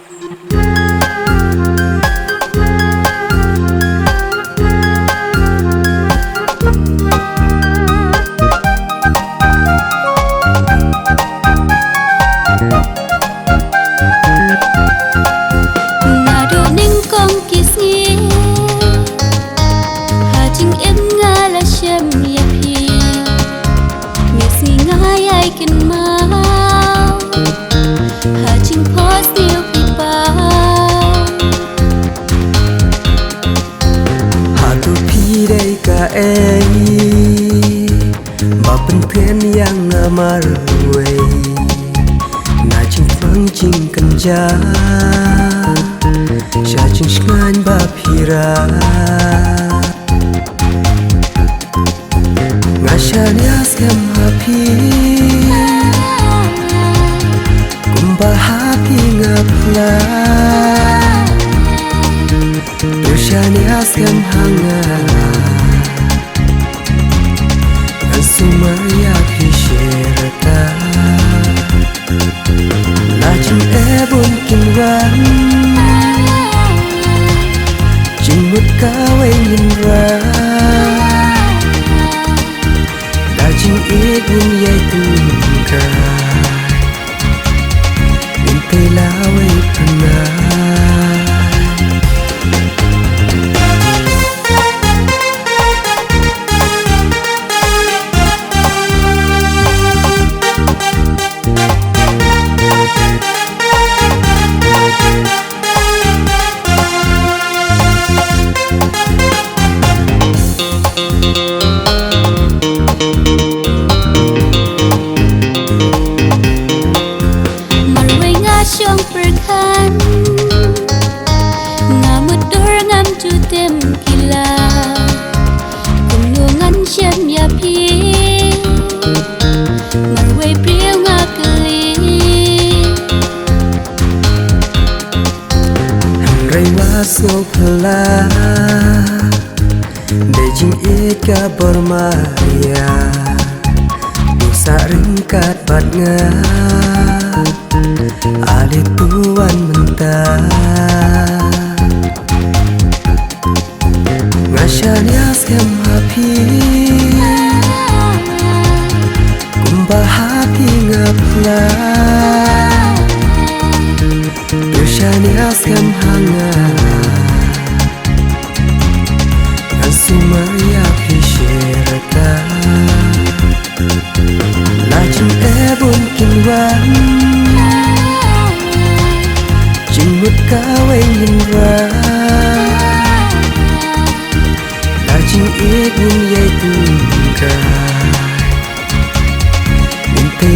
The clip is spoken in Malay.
Mà bên thiên yang marway na ching phang ching kanja sha ching shngan ba phira nga shania skam happy kumba happy nga phla do shania skam hanga Sumaya pisherata Lajing ebon kinran Jingmut kaway minra Lajing ibun yay tungka Intay laway panay Syong perkan ngamut dor ngam jutem kila kumnungan syam ya pi marway priyo ngakeli hangray waso pala dejing ika bormaya dosa ringkat bat nga Ali tuan mentah Ngasanya skem happy Kumba hati ngapla Dosanya skem hanga Ansumaya pisherata Lajing ebon kinwan Jingmut kaway minra Lajing ibun yay tungka Intay